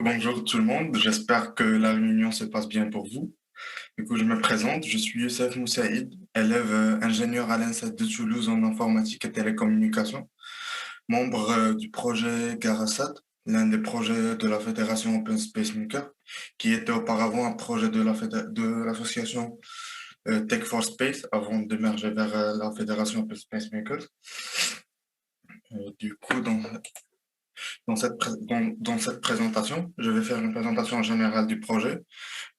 Bonjour tout le monde, j'espère que la réunion se passe bien pour vous. Du coup, je me présente, je suis Youssef Moussaïd, élève ingénieur à l'INSET de Toulouse en informatique et télécommunications, membre du projet Garasat, l'un des projets de la Fédération Open Space Maker, qui était auparavant un projet de l'association Tech for Space avant d'émerger vers la Fédération Open Space Maker. Du coup, dans cette présentation, je vais faire une présentation générale du projet,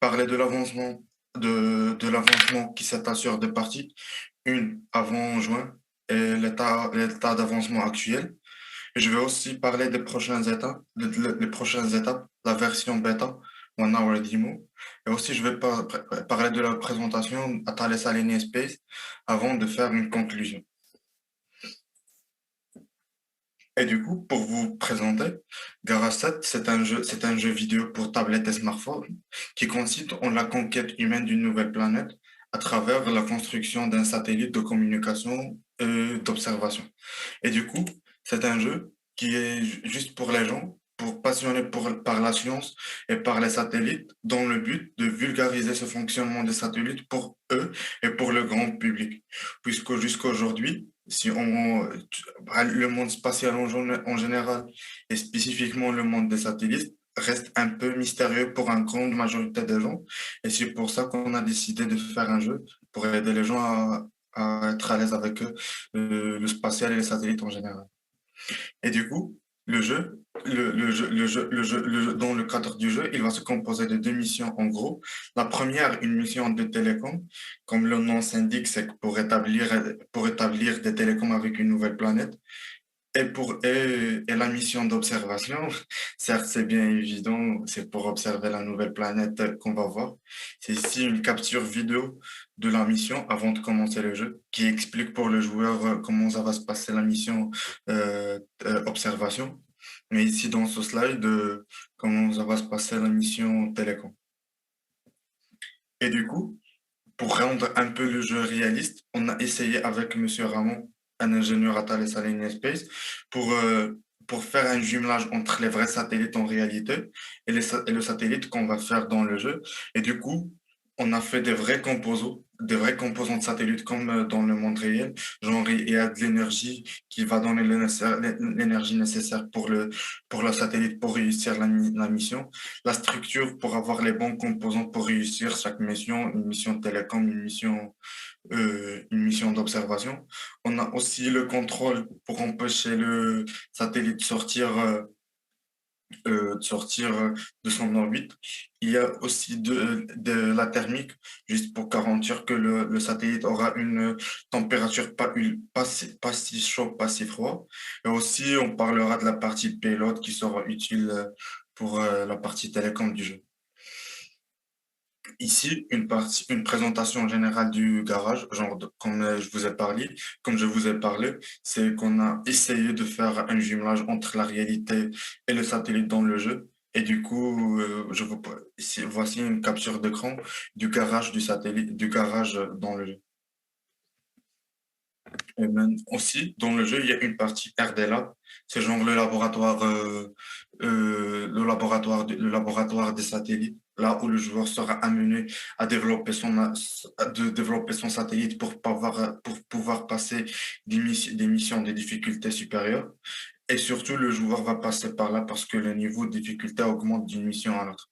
parler de l'avancement qui s'étale sur deux parties, une avant juin et l'état d'avancement actuel. Et je vais aussi parler des prochaines étapes, les prochaines étapes, la version bêta, One Hour Demo. Et aussi, je vais parler de la présentation à Thales Alenia Space avant de faire une conclusion. Et du coup, pour vous présenter, Garasat, c'est un jeu vidéo pour tablette et smartphone qui consiste en la conquête humaine d'une nouvelle planète à travers la construction d'un satellite de communication et d'observation. Et du coup, c'est un jeu qui est juste pour les gens, pour passionnés par la science et par les satellites, dans le but de vulgariser ce fonctionnement des satellites pour eux et pour le grand public. Puisque jusqu'à aujourd'hui, si on, le monde spatial en général et spécifiquement le monde des satellites reste un peu mystérieux pour une grande majorité des gens. Et c'est pour ça qu'on a décidé de faire un jeu pour aider les gens à être à l'aise avec le spatial et les satellites en général. Et du coup, dans le cadre du jeu, il va se composer de deux missions en gros. La première, une mission de télécom. Comme le nom s'indique, c'est que pour établir des télécoms avec une nouvelle planète. Et la mission d'observation, certes, c'est bien évident, c'est pour observer la nouvelle planète qu'on va voir. C'est ici une capture vidéo de la mission avant de commencer le jeu, qui explique pour le joueur comment ça va se passer la mission observation. Mais ici, dans ce slide, comment ça va se passer la mission télécom. Et du coup, pour rendre un peu le jeu réaliste, on a essayé avec Monsieur Ramon, un ingénieur à Thales Alenia Space, pour faire un jumelage entre les vrais satellites en réalité et le satellite qu'on va faire dans le jeu. Et du coup, on a fait des vrais composants de satellites comme dans le monde réel. Genre, il y a de l'énergie qui va donner l'énergie nécessaire pour le satellite pour réussir la mission, la structure pour avoir les bons composants pour réussir chaque mission, une mission télécom, une mission d'observation. On a aussi le contrôle pour empêcher le satellite de sortir de son orbite. Il y a aussi de la thermique, juste pour garantir que le satellite aura une température pas si chaud, pas si froid. Et aussi, on parlera de la partie pilote qui sera utile pour la partie télécom du jeu. Ici, une présentation générale du garage, comme comme je vous ai parlé, c'est qu'on a essayé de faire un jumelage entre la réalité et le satellite dans le jeu. Et du coup, voici une capture d'écran du garage du satellite, du garage dans le jeu. Et même aussi, dans le jeu, il y a une partie RD Lab. C'est genre le laboratoire des satellites, là où le joueur sera amené à développer son satellite pour pouvoir passer des missions de difficulté supérieure. Et surtout, le joueur va passer par là parce que le niveau de difficulté augmente d'une mission à l'autre.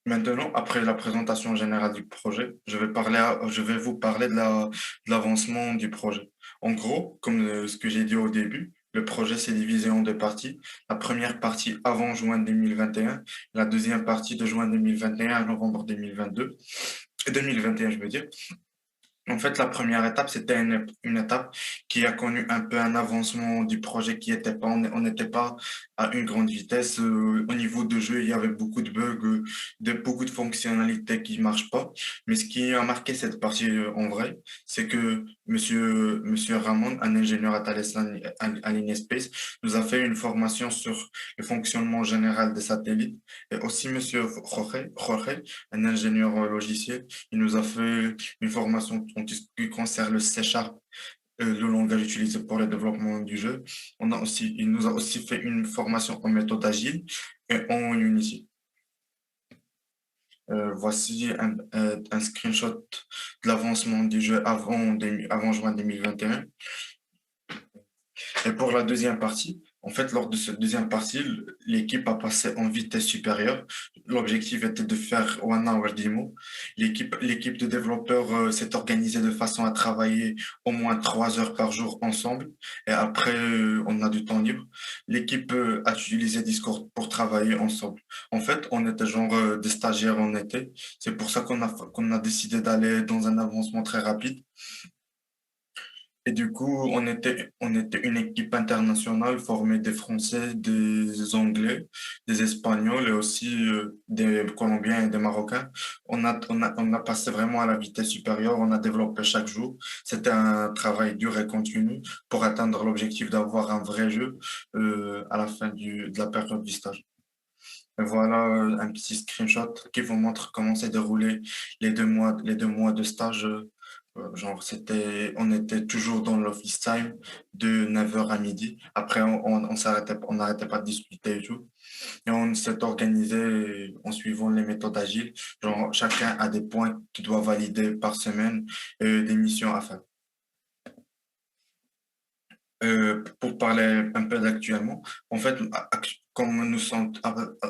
Maintenant, après la présentation générale du projet, je vais vous parler de l'avancement du projet. En gros, comme ce que j'ai dit au début, le projet s'est divisé en deux parties. La première partie avant juin 2021, la deuxième partie de juin 2021 à novembre 2022, 2021, je veux dire. En fait, la première étape, c'était une étape qui a connu un peu un avancement du projet qui était pas, on n'était pas à une grande vitesse. Au niveau de jeu, il y avait beaucoup de bugs, beaucoup de fonctionnalités qui marchent pas. Mais ce qui a marqué cette partie en vrai, c'est que Monsieur Ramon, un ingénieur à Thales Alenia Space, nous a fait une formation sur le fonctionnement général des satellites. Et aussi Monsieur Jorge, un ingénieur logiciel, il nous a fait une formation en tout ce qui concerne le C Sharp le langage utilisé pour le développement du jeu. Il nous a aussi fait une formation en méthode agile et en Unity. Voici un screenshot de l'avancement du jeu avant juin 2021. Et pour la deuxième partie, en fait, lors de cette deuxième partie, l'équipe a passé en vitesse supérieure. L'objectif était de faire One Hour Demo. L'équipe de développeurs s'est organisée de façon à travailler au moins 3 heures par jour ensemble. Et après, on a du temps libre. L'équipe a utilisé Discord pour travailler ensemble. En fait, on était genre des stagiaires en été. C'est pour ça qu'on a décidé d'aller dans un avancement très rapide. Et du coup, on était une équipe internationale formée des Français, des Anglais, des Espagnols et aussi des Colombiens et des Marocains. On a passé vraiment à la vitesse supérieure, on a développé chaque jour. C'était un travail dur et continu pour atteindre l'objectif d'avoir un vrai jeu à la fin de la période du stage. Et voilà un petit screenshot qui vous montre comment s'est déroulé les 2 mois de stage. Genre, on était toujours dans l'office time de 9 heures à midi. Après, on n'arrêtait pas de discuter et tout. Et on s'est organisé en suivant les méthodes agiles. Genre, chacun a des points qu'il doit valider par semaine et des missions à faire. Pour parler un peu d'actuellement, en fait, comme nous sommes,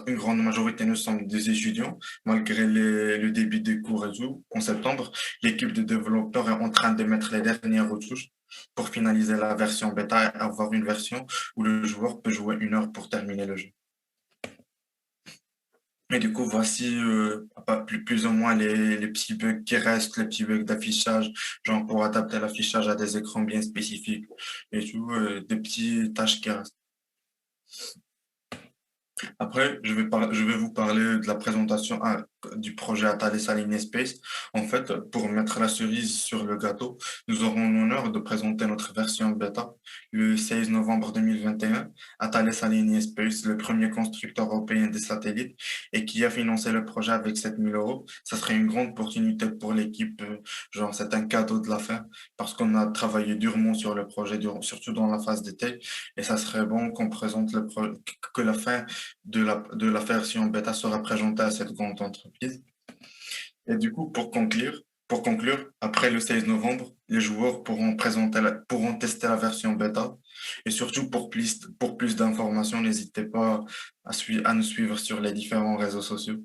une grande majorité, nous sommes des étudiants, malgré le début des cours et tout, en septembre, l'équipe de développeurs est en train de mettre les dernières retouches pour finaliser la version bêta et avoir une version où le joueur peut jouer 1 heure pour terminer le jeu. Et du coup, voici plus ou moins les petits bugs qui restent, les petits bugs d'affichage, genre pour adapter l'affichage à des écrans bien spécifiques et tout, des petites tâches qui restent. Après, je vais vous parler de la présentation du projet Atlas Aligné Space. En fait, pour mettre la cerise sur le gâteau, nous aurons l'honneur de présenter notre version bêta le 16 novembre 2021. Atlas Aligné Space, le premier constructeur européen des satellites et qui a financé le projet avec 7 000 euros. Ça serait une grande opportunité pour l'équipe. Genre, c'est un cadeau de la fin parce qu'on a travaillé durement sur le projet, surtout dans la phase d'été. Et ça serait bon qu'on présente que la fin de la version bêta sera présentée à cette grande entreprise. Et du coup, pour conclure, après le 16 novembre, les joueurs pourront tester la version bêta. Et surtout, pour plus d'informations, n'hésitez pas à nous suivre sur les différents réseaux sociaux.